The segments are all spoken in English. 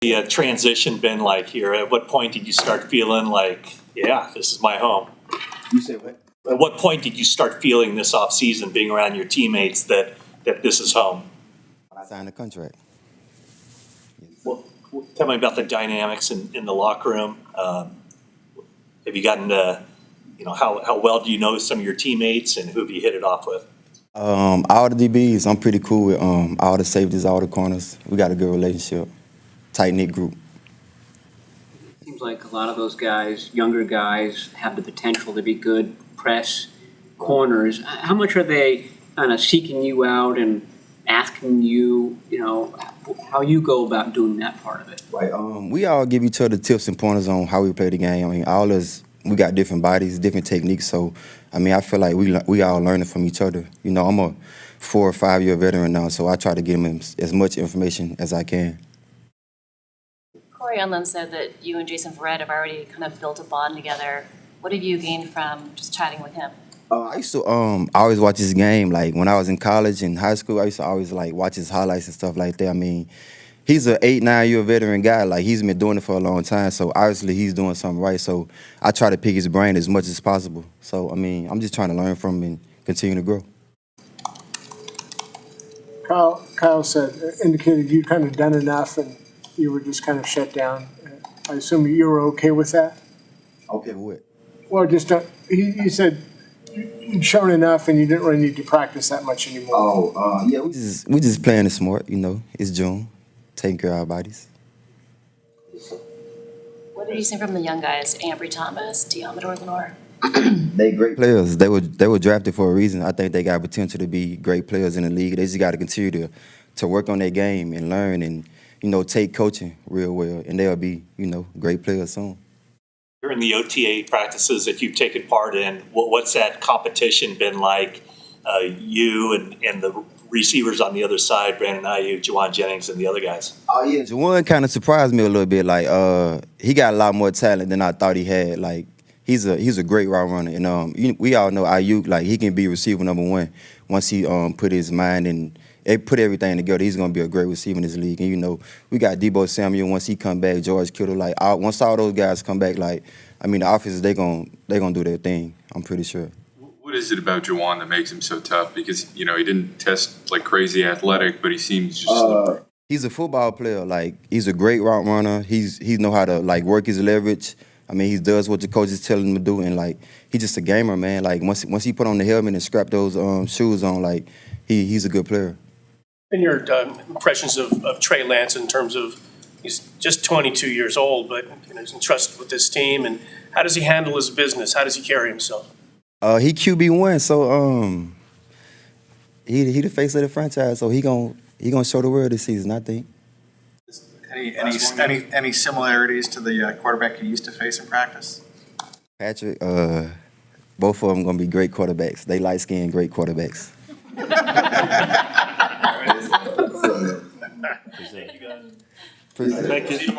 The transition been like here? At what point did you start feeling like, yeah, this is my home? You say what? At what point did you start feeling this offseason, being around your teammates, that this is home? I signed a contract. Well, tell me about the dynamics in the locker room. Have you gotten to, how well do you know some of your teammates, and who have you hit it off with? All the DBs, I'm pretty cool with all the safeties, all the corners. We got a good relationship, tight-knit group. Seems like a lot of those guys, younger guys, have the potential to be good press corners. How much are they kind of seeking you out and asking you, how you go about doing that part of it? Right. We all give each other tips and pointers on how we play the game. I mean, all us, we got different bodies, different techniques. So, I mean, I feel like we all learning from each other. I'm a 4 or 5 year veteran now, so I try to give them as much information as I can. Corey Unlin said that you and Jason Verrett have already kind of built a bond together. What have you gained from just chatting with him? I used to always watch his game. Like when I was in college and high school, I used to always watch his highlights and stuff like that. I mean, he's an 8, 9 year veteran guy. Like he's been doing it for a long time. So obviously he's doing something right. So I try to pick his brain as much as possible. So I mean, I'm just trying to learn from him and continue to grow. Kyle indicated you kind of done enough and you were just kind of shut down. I assume you were okay with that? Okay with what? Well, just he said you'd shown enough and you didn't really need to practice that much anymore. Yeah, we just playing it smart. It's June, taking care of our bodies. What have you seen from the young guys, Ambry Thomas, Deommodore Lenoir? They great players. They were drafted for a reason. I think they got potential to be great players in the league. They just got to continue to work on their game and learn and take coaching real well, and they'll be great players soon. During the OTA practices that you've taken part in, what's that competition been like? You and the receivers on the other side, Brandon Ayuk, Juwan Jennings, and the other guys. Oh yeah, Juwan kind of surprised me a little bit. He got a lot more talent than I thought he had. He's a great route runner, and we all know Ayuk. He can be receiver number 1 once he put his mind and put everything together. He's gonna be a great receiver in this league. And we got Deebo Samuel once he come back, George Kittle. Once all those guys come back, the offense they gonna do their thing. I'm pretty sure. What is it about Juwan that makes him so tough? Because he didn't test like crazy athletic, but he seems just. He's a football player. He's a great route runner. He know how to work his leverage. I mean, he does what the coaches tell him to do, and he's just a gamer, man. Once he put on the helmet and strap those shoes on, he's a good player. And your impressions of Trey Lance in terms of he's just 22 years old, but he's entrusted with this team. And how does he handle his business? How does he carry himself? He QB1, so he the face of the franchise, so he gonna show the world this season, I think. Any similarities to the quarterback you used to face in practice? Patrick, both of them gonna be great quarterbacks. They light-skinned, great quarterbacks. Thank you.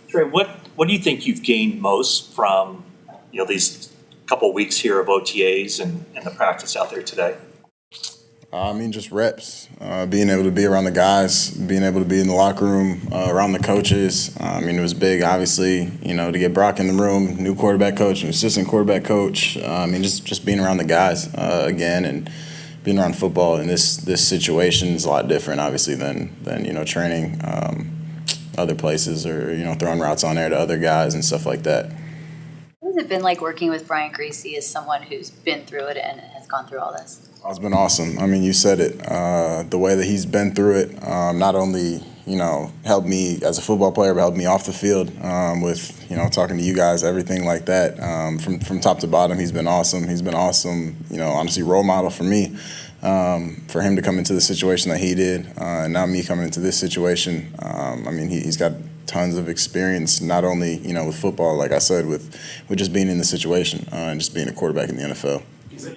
Trey, what do you think you've gained most from these couple weeks here of OTAs and the practice out there today? Just reps, being able to be around the guys, being able to be in the locker room, around the coaches. It was big, obviously, to get Brock in the room, new quarterback coach, an assistant quarterback coach. Just being around the guys again, and being around football in this situation is a lot different, obviously, than training other places or throwing routes on there to other guys and stuff like that. What has it been like working with Brian Greasy as someone who's been through it and has gone through all this? It's been awesome. You said it. The way that he's been through it, not only helped me as a football player, but helped me off the field with talking to you guys, everything like that. From top to bottom, he's been awesome. He's been awesome. Honestly, role model for me. For him to come into the situation that he did, and now me coming into this situation. He's got tons of experience, not only with football, like I said, with just being in the situation and just being a quarterback in the NFL.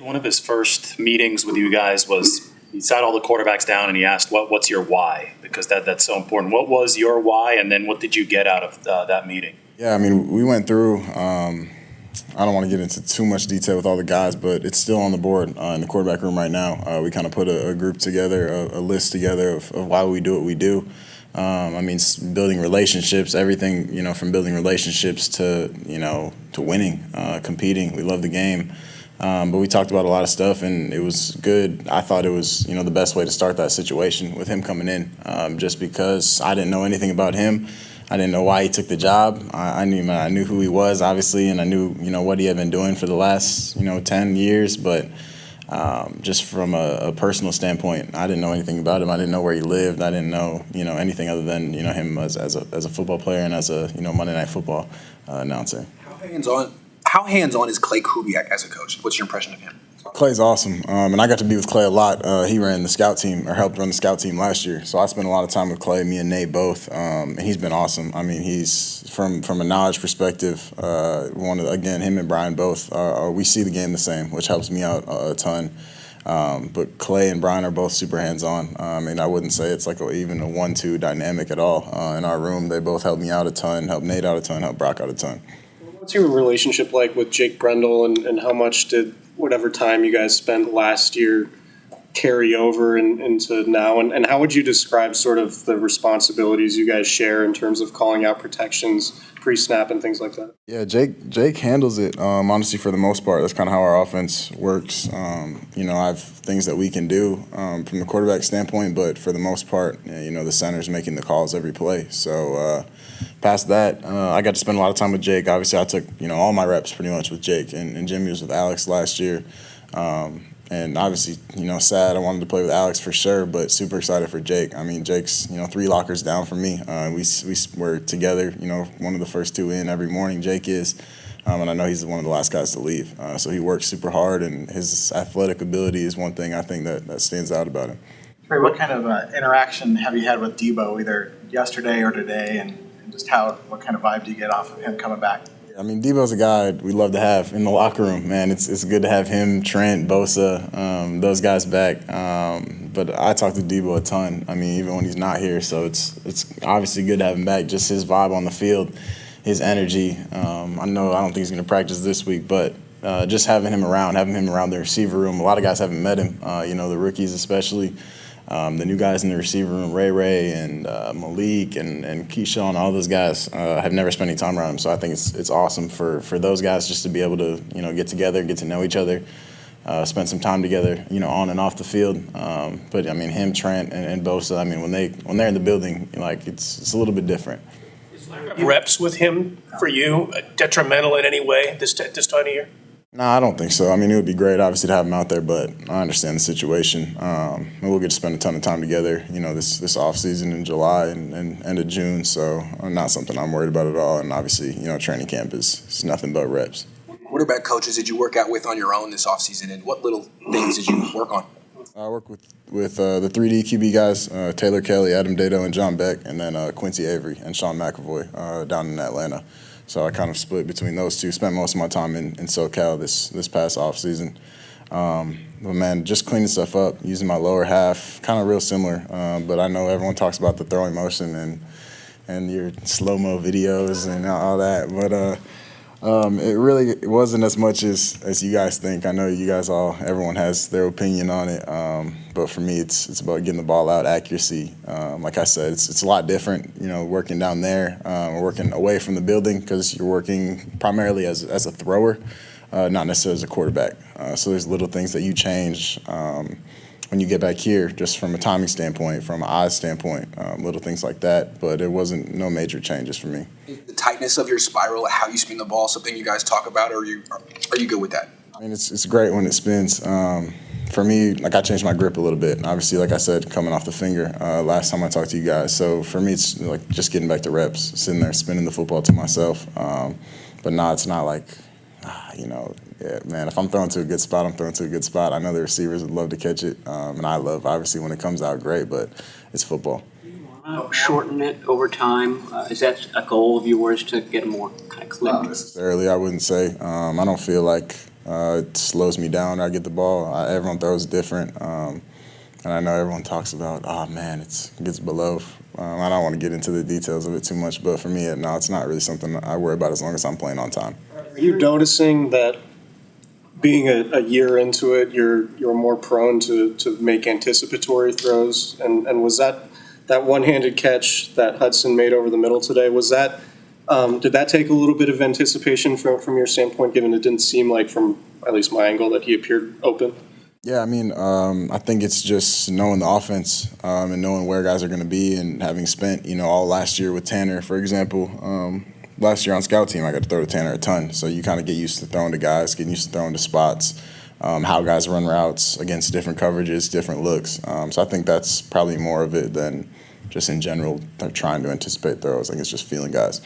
One of his first meetings with you guys was he sat all the quarterbacks down and he asked, what's your why? Because that's so important. What was your why, and then what did you get out of that meeting? Yeah, we went through, I don't want to get into too much detail with all the guys, but it's still on the board in the quarterback room right now. We kind of put a group together, a list together of why we do what we do. I mean, building relationships, everything, you know, from building relationships to, you know, to winning, competing. We love the game. But we talked about a lot of stuff, and it was good. I thought it was, you know, the best way to start that situation with him coming in, just because I didn't know anything about him. I didn't know why he took the job. I knew who he was, obviously, and I knew, you know, what he had been doing for the last, you know, 10 years. But just from a personal standpoint, I didn't know anything about him. I didn't know where he lived. I didn't know, you know, anything other than, you know, him as a football player and as a, you know, Monday Night Football announcer. How hands-on is Clay Kubiak as a coach? What's your impression of him? Clay's awesome, and I got to be with Clay a lot. He ran the scout team, or helped run the scout team last year, so I spent a lot of time with Clay, me and Nate both, and he's been awesome. I mean, he's, from a knowledge perspective, him and Brian both, we see the game the same, which helps me out a ton. But Clay and Brian are both super hands-on. And I wouldn't say it's like even a 1-2 dynamic at all. In our room, they both helped me out a ton, helped Nate out a ton, helped Brock out a ton. What's your relationship like with Jake Brendel, and how much did whatever time you guys spent last year carry over into now? And how would you describe sort of the responsibilities you guys share in terms of calling out protections, pre-snap, and things like that? Yeah, Jake handles it, honestly, for the most part. That's kind of how our offense works. You know, I have things that we can do from the quarterback standpoint, but for the most part, you know, the center's making the calls every play. So past that, I got to spend a lot of time with Jake. Obviously, I took, you know, all my reps pretty much with Jake, and Jimmy was with Alex last year. And obviously, you know, sad I wanted to play with Alex for sure, but super excited for Jake. I mean, Jake's, you know, 3 lockers down from me. We're together, you know, one of the first 2 in every morning, Jake is. And I know he's one of the last guys to leave. So he works super hard, and his athletic ability is one thing I think that stands out about him. Trey, what kind of interaction have you had with Debo, either yesterday or today, and just what kind of vibe do you get off of him coming back? I mean, Debo's a guy we love to have in the locker room, man. It's good to have him, Trent, Bosa, those guys back. But I talk to Debo a ton. I mean, even when he's not here, so it's obviously good to have him back. Just his vibe on the field, his energy. I don't think he's going to practice this week, but just having him around the receiver room. A lot of guys haven't met him, you know, the rookies especially. The new guys in the receiver room, Ray and Malik and Keyshawn, all those guys have never spent any time around him. So I think it's awesome for those guys just to be able to, you know, get together, get to know each other, spend some time together, you know, on and off the field. But I mean, him, Trent, and Bosa, I mean, when they're in the building, like it's a little bit different. Reps with him for you detrimental in any way this time of year? No, I don't think so. I mean, it would be great, obviously, to have him out there, but I understand the situation. And we'll get to spend a ton of time together, you know, this offseason in July and end of June, so not something I'm worried about at all. And obviously, you know, training camp is nothing but reps. Quarterback coaches did you work out with on your own this offseason, and what little things did you work on? I work with the 3D QB guys, Taylor Kelly, Adam Dado, and John Beck, and then Quincy Avery and Sean McAvoy down in Atlanta. So I kind of split between those two. Spent most of my time in SoCal this past offseason. But man, just cleaning stuff up, using my lower half, kind of real similar. But I know everyone talks about the throwing motion and your slow-mo videos and all that. But it wasn't as much as you guys think. I know you guys everyone has their opinion on it. But for me, it's about getting the ball out, accuracy. Like I said, it's a lot different, you know, working down there, or working away from the building, because you're working primarily as a thrower, not necessarily as a quarterback. So there's little things that you change when you get back here, just from a timing standpoint, from an eye standpoint, little things like that. But it wasn't no major changes for me. The tightness of your spiral, how you spin the ball, something you guys talk about, or are you good with that? I mean, it's great when it spins. For me, like, I changed my grip a little bit. Obviously, like I said, coming off the finger last time I talked to you guys. So for me, it's like just getting back to reps, sitting there spinning the football to myself. But no, it's not like, you know, yeah, man, if I'm throwing to a good spot, I'm throwing to a good spot. I know the receivers would love to catch it, and I love, obviously, when it comes out great, but it's football. Shorten it over time? Is that a goal of yours to get more kind of clip? Not necessarily, I wouldn't say. I don't feel like it slows me down when I get the ball. Everyone throws different, and I know everyone talks about, oh man, it gets below. I don't want to get into the details of it too much, but for me, no, it's not really something I worry about as long as I'm playing on time. Are you noticing that being a year into it, you're more prone to make anticipatory throws? And was that that one-handed catch that Hudson made over the middle today, was that, did that take a little bit of anticipation from your standpoint, given it didn't seem like, from at least my angle, that he appeared open? Yeah, I mean, I think it's just knowing the offense and knowing where guys are going to be, and having spent, all last year with Tanner, for example. Last year on scout team, I got to throw to Tanner a ton, so you kind of get used to throwing to guys, getting used to throwing to spots, how guys run routes against different coverages, different looks. So I think that's probably more of it than just in general trying to anticipate throws. I think it's just feeling guys.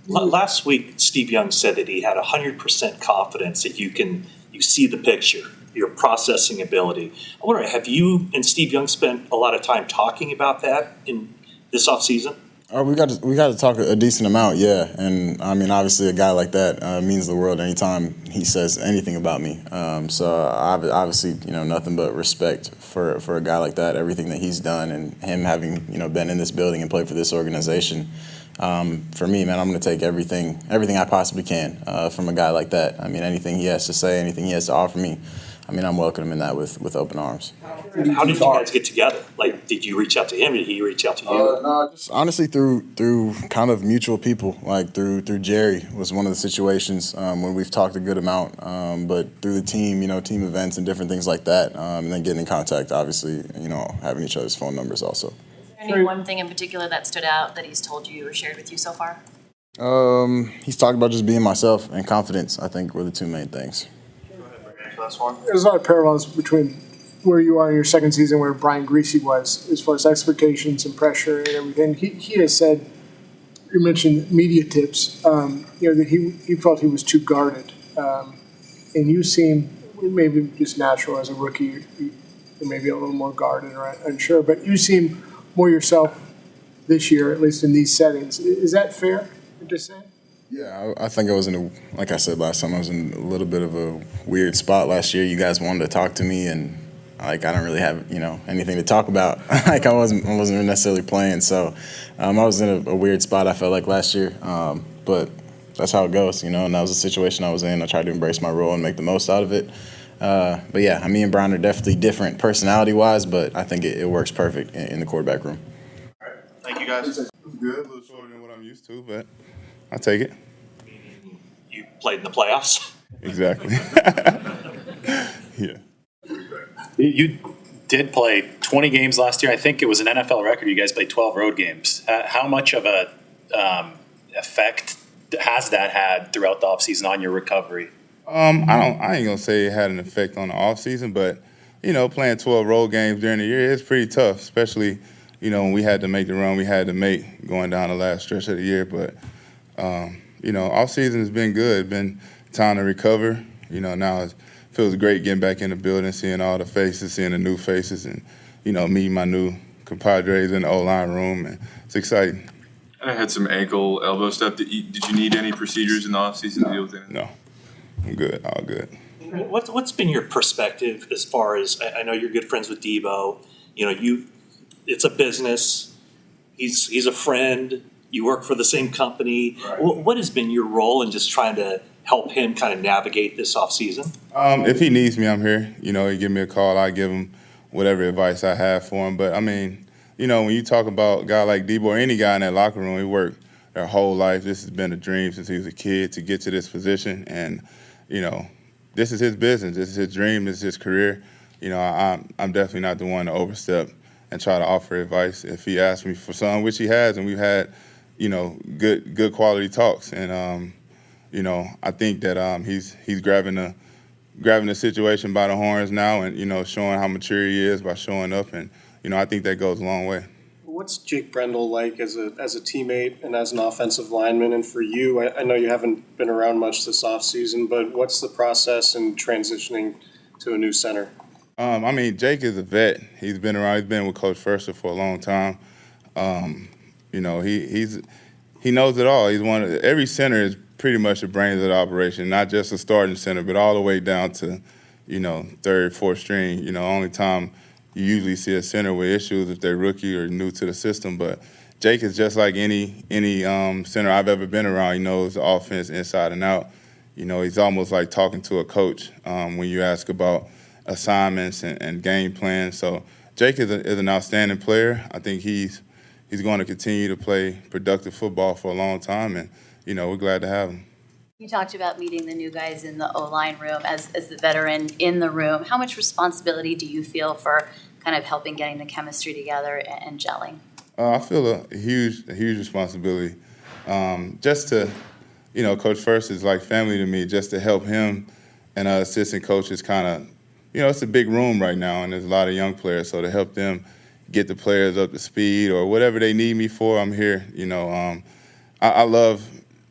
Last week, Steve Young said that he had 100% confidence that you see the picture, your processing ability. I wonder, have you and Steve Young spent a lot of time talking about that in this offseason? We got to talk a decent amount, yeah. And I mean, obviously, a guy like that means the world anytime he says anything about me. So obviously, nothing but respect for a guy like that. Everything that he's done, and him having been in this building and played for this organization. For me, man, I'm going to take everything I possibly can from a guy like that. I mean, anything he has to say, anything he has to offer me, I mean, I'm welcoming that with open arms. How did you guys get together? Like, did you reach out to him? Did he reach out to you? No, just honestly through kind of mutual people. Like through Jerry was one of the situations when we've talked a good amount. But through the team, team events and different things like that, and then getting in contact, obviously, having each other's phone numbers also. Is there any one thing in particular that stood out that he's told you or shared with you so far? He's talked about just being myself and confidence, I think, were the two main things. There's a lot of parallels between where you are in your second season, where Brian Greasy was, as far as expectations and pressure and everything. He has said, you mentioned media tips, that he felt he was too guarded. And you seem, maybe just natural as a rookie, you maybe a little more guarded or unsure, but you seem more yourself this year, at least in these settings. Is that fair to say? Yeah, I think I was like I said last time, I was in a little bit of a weird spot last year. You guys wanted to talk to me, and I don't really have anything to talk about. I wasn't necessarily playing, so I was in a weird spot. I felt like last year, but that's how it goes, and that was the situation I was in. I tried to embrace my role and make the most out of it. But yeah, me and Brian are definitely different personality-wise, but I think it works perfect in the quarterback room. All right, thank you guys. It was good, a little shorter than what I'm used to, but I'll take it. You played in the playoffs? Exactly. Yeah. You did play 20 games last year. I think it was an NFL record. You guys played 12 road games. How much of a effect has that had throughout the offseason on your recovery? I ain't gonna say it had an effect on the offseason, but playing 12 road games during the year is pretty tough, especially when we had to make the run we had to make going down the last stretch of the year. But offseason has been good. Been time to recover. Now it feels great getting back in the building, seeing all the faces, seeing the new faces, and meeting my new compadres in the O-line room, and it's exciting. I had some ankle, elbow stuff. Did you need any procedures in the offseason to deal with it? No, I'm good. All good. What's been your perspective as far as, I know you're good friends with Debo. It's a business. He's a friend. You work for the same company. Right. What has been your role in just trying to help him kind of navigate this offseason? If he needs me, I'm here. He give me a call. I give him whatever advice I have for him. But, when you talk about a guy like Debo or any guy in that locker room, he worked their whole life. This has been a dream since he was a kid to get to this position. And, this is his business. This is his dream. This is his career. I'm definitely not the one to overstep and try to offer advice. If he asks me for something, which he has, and we've had, good quality talks. And, I think that he's grabbing the situation by the horns now and, showing how mature he is by showing up. And, I think that goes a long way. What's Jake Brendel like as a teammate and as an offensive lineman? And for you, I know you haven't been around much this offseason, but what's the process in transitioning to a new center? Jake is a vet. He's been around. He's been with Coach Furster for a long time. He knows it all. Every center is pretty much the brains of the operation, not just a starting center, but all the way down to, third, fourth string. Only time you usually see a center with issues if they're rookie or new to the system. But Jake is just like any center I've ever been around. He knows the offense inside and out. He's almost like talking to a coach when you ask about assignments and game plans. So Jake is an outstanding player. I think he's going to continue to play productive football for a long time, and we're glad to have him. You talked about meeting the new guys in the O-line room as the veteran in the room. How much responsibility do you feel for kind of helping getting the chemistry together and gelling? I feel a huge responsibility. Just to, Coach First is like family to me, just to help him and assistant coaches kind of, it's a big room right now, and there's a lot of young players, so to help them get the players up to speed or whatever they need me for, I'm here. I love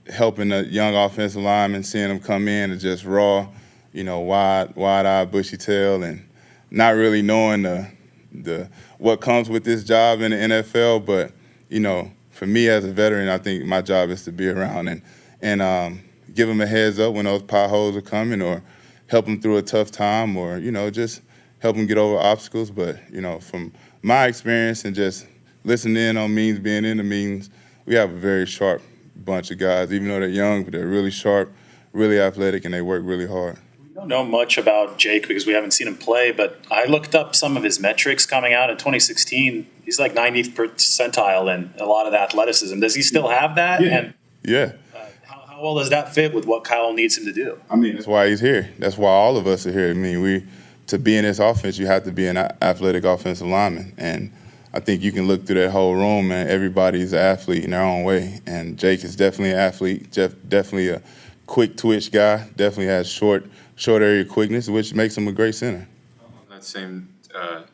helping the young offensive linemen, seeing them come in and just raw, wide-eyed, bushy tail, and not really knowing the what comes with this job in the NFL. But for me as a veteran, I think my job is to be around and give them a heads up when those potholes are coming, or help them through a tough time, or just help them get over obstacles. But from my experience and just listening in on meetings, being in the meetings, we have a very sharp bunch of guys. Even though they're young, but they're really sharp, really athletic, and they work really hard. We don't know much about Jake because we haven't seen him play, but I looked up some of his metrics coming out in 2016. He's like 90th percentile in a lot of the athleticism. Does he still have that? Yeah. How well does that fit with what Kyle needs him to do? I mean, that's why he's here. That's why all of us are here. I mean, to be in this offense, you have to be an athletic offensive lineman. And I think you can look through that whole room, and everybody's an athlete in their own way. And Jake is definitely an athlete, definitely a quick twitch guy, definitely has short area quickness, which makes him a great center. On that same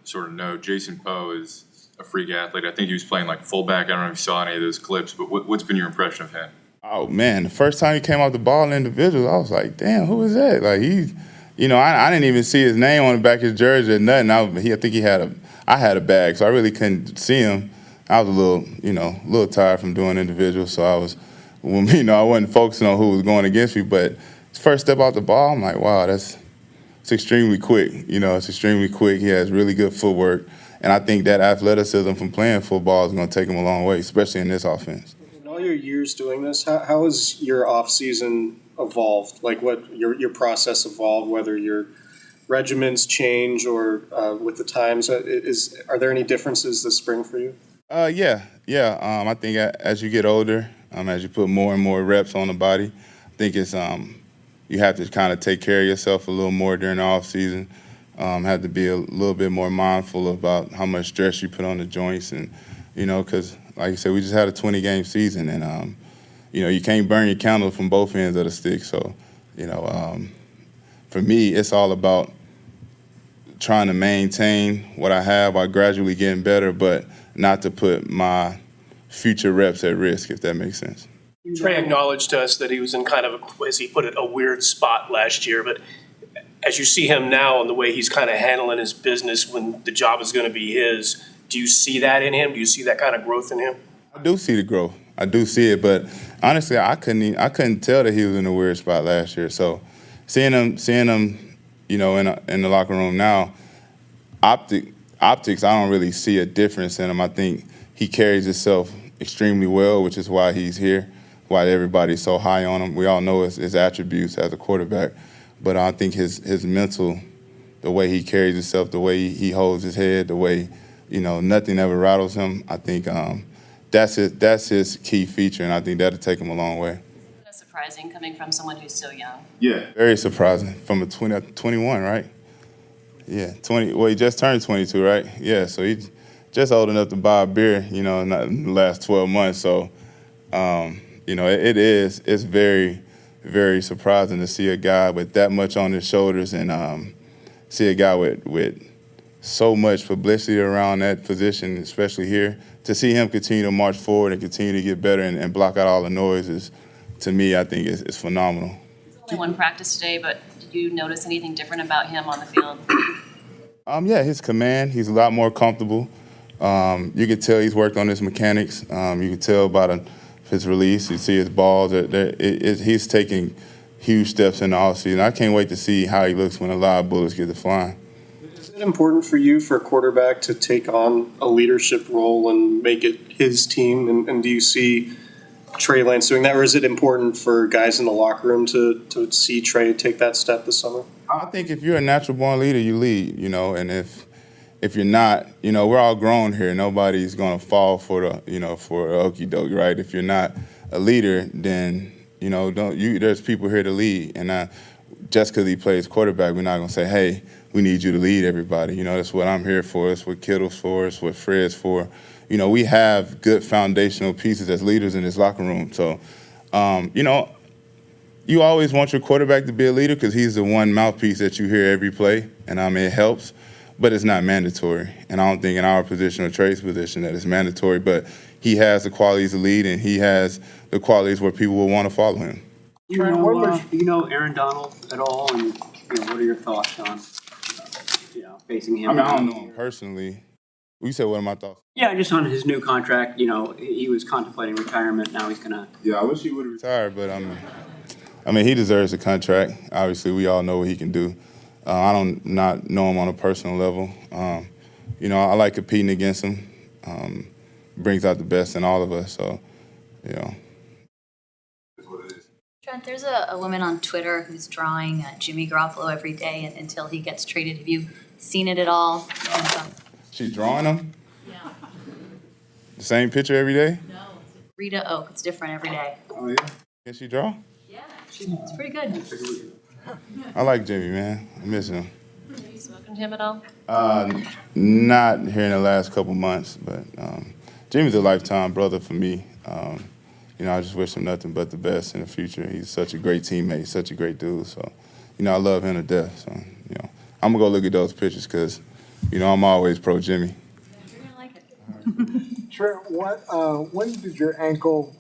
sort of note, Jason Poe is a freak athlete. I think he was playing like fullback. I don't know if you saw any of those clips, but what's been your impression of him? Oh, man, the first time he came off the ball in individuals, I was like, damn, who is that? Like, I didn't even see his name on the back of his jersey or nothing. I think I had a bag, so I really couldn't see him. I was a little tired from doing individuals, so I wasn't focusing on who was going against me. But his first step off the ball, I'm like, wow, it's extremely quick. It's extremely quick. He has really good footwork, and I think that athleticism from playing football is going to take him a long way, especially in this offense. In all your years doing this, how has your off season evolved? Like what your process evolved, whether your regiments change or with the times, are there any differences this spring for you? Yeah. I think as you get older, as you put more and more reps on the body, I think it's you have to kind of take care of yourself a little more during the off season. Have to be a little bit more mindful about how much stress you put on the joints, and because like you said, we just had a 20-game season, and you can't burn your candle from both ends of the stick. So for me, it's all about trying to maintain what I have while gradually getting better, but not to put my future reps at risk, if that makes sense. Trey acknowledged to us that he was in kind of, as he put it, a weird spot last year. But as you see him now and the way he's kind of handling his business when the job is going to be his, do you see that in him? Do you see that kind of growth in him? I do see the growth. I do see it, but honestly, I couldn't tell that he was in a weird spot last year. So seeing him, in the locker room now, optics, I don't really see a difference in him. I think he carries himself extremely well, which is why he's here, why everybody's so high on him. We all know his attributes as a quarterback, but I think his mental, the way he carries himself, the way he holds his head, the way, nothing ever rattles him, I think that's his key feature, and I think that'll take him a long way. That's surprising coming from someone who's so young. Yeah. Very surprising. From a 21, right? Yeah, 20. Well, he just turned 22, right? Yeah, so he's just old enough to buy a beer, not in the last 12 months. So, it's very, very surprising to see a guy with that much on his shoulders, and see a guy with so much publicity around that position, especially here. To see him continue to march forward and continue to get better and block out all the noise is, to me, I think is phenomenal. It's only one practice today, but did you notice anything different about him on the field? Yeah, his command, he's a lot more comfortable. You can tell he's worked on his mechanics. You can tell by his release. You see his balls. He's taking huge steps in the offseason. I can't wait to see how he looks when a lot of bullets get to flying. Is it important for you, for a quarterback, to take on a leadership role and make it his team? And do you see Trey Lance doing that, or is it important for guys in the locker room to see Trey take that step this summer? I think if you're a natural born leader, you lead, and if you're not, we're all grown here. Nobody's gonna fall for for okie doke, right? If you're not a leader, then there's people here to lead, and just because he plays quarterback, we're not gonna say, hey, we need you to lead everybody. That's what I'm here for. That's what Kittle's for. It's what Fred's for. We have good foundational pieces as leaders in this locker room. So, you always want your quarterback to be a leader because he's the one mouthpiece that you hear every play, and it helps, but it's not mandatory. And I don't think in our position or Trey's position that it's mandatory, but he has the qualities to lead, and he has the qualities where people will want to follow him. Do you know Aaron Donald at all, and what are your thoughts on facing him? I don't know him personally. You said, what are my thoughts? Yeah, just on his new contract. He was contemplating retirement. Now he's gonna. Yeah, I wish he would have retired, but he deserves a contract. Obviously, we all know what he can do. I don't not know him on a personal level. I like competing against him. Brings out the best in all of us. So, that's what it is. Trent, there's a woman on Twitter who's drawing Jimmy Garoppolo every day until he gets traded. Have you seen it at all? She's drawing him? Yeah. The same picture every day? No. Rita Oak. It's different every day. Oh, yeah? Can she draw? Yeah. It's pretty good. I like Jimmy, man. I miss him. Have you spoken to him at all? Not here in the last couple months, but Jimmy's a lifetime brother for me. I just wish him nothing but the best in the future. He's such a great teammate, such a great dude. So, I love him to death. So, I'm going to go look at those pictures because, I'm always pro Jimmy. You're going to like it. Trent, when did your ankle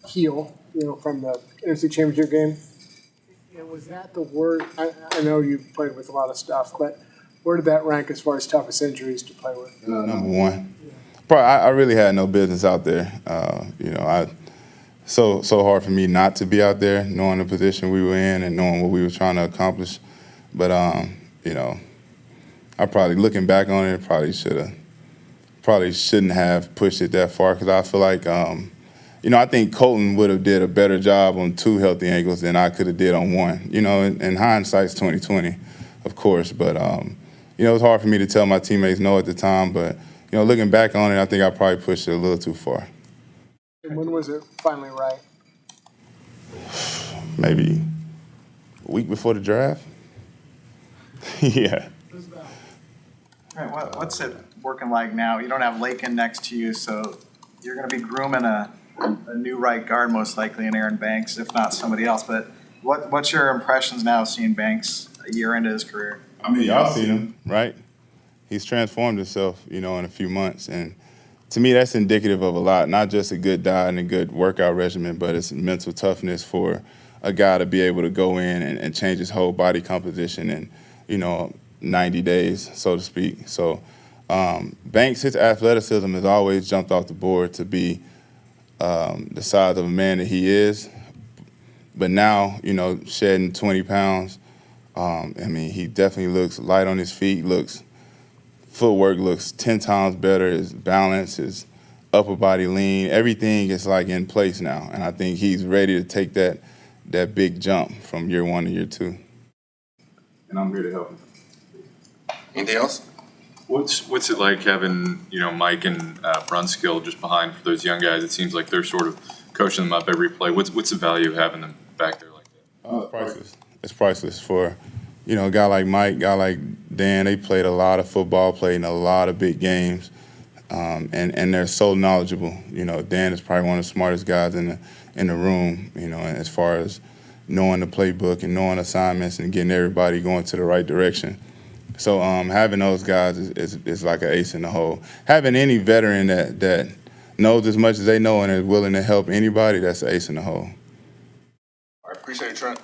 heal, from the NFC Championship game? And was that the word? I know you've played with a lot of stuff, but where did that rank as far as toughest injuries to play with? Number one. Probably, I really had no business out there. So hard for me not to be out there, knowing the position we were in and knowing what we were trying to accomplish. But I probably, looking back on it, probably shouldn't have pushed it that far because I feel like, I think Colton would have did a better job on 2 healthy ankles than I could have did on 1. In hindsight's 2020, of course. But it was hard for me to tell my teammates no at the time. But looking back on it, I think I probably pushed it a little too far. And when was it finally right? Maybe a week before the draft. Yeah. Right, what's it working like now? You don't have Lakin next to you, so you're going to be grooming a new right guard most likely in Aaron Banks, if not somebody else. But what's your impressions now of seeing Banks a year into his career? Y'all seen him, right? He's transformed himself, in a few months. And to me, that's indicative of a lot, not just a good diet and a good workout regimen, but it's mental toughness for a guy to be able to go in and change his whole body composition in, 90 days, so to speak. So Banks, his athleticism has always jumped off the board to be the size of a man that he is. But now, shedding 20 pounds, he definitely looks light on his feet, footwork looks 10 times better, his balance, his upper body lean, everything is in place now. And I think he's ready to take that big jump from year 1 to year 2. And I'm here to help him. Anything else? What's it like having Mike and Brunskill just behind for those young guys? It seems like they're sort of coaching them up every play. What's the value of having them back there like that? It's priceless. It's priceless for a guy like Mike, guy like Dan. They played a lot of football, played in a lot of big games, and they're so knowledgeable. Dan is probably one of the smartest guys in the room. As far as knowing the playbook and knowing assignments and getting everybody going to the right direction. So having those guys is like an ace in the hole. Having any veteran that knows as much as they know and is willing to help anybody, that's an ace in the hole. All right, appreciate it, Trent.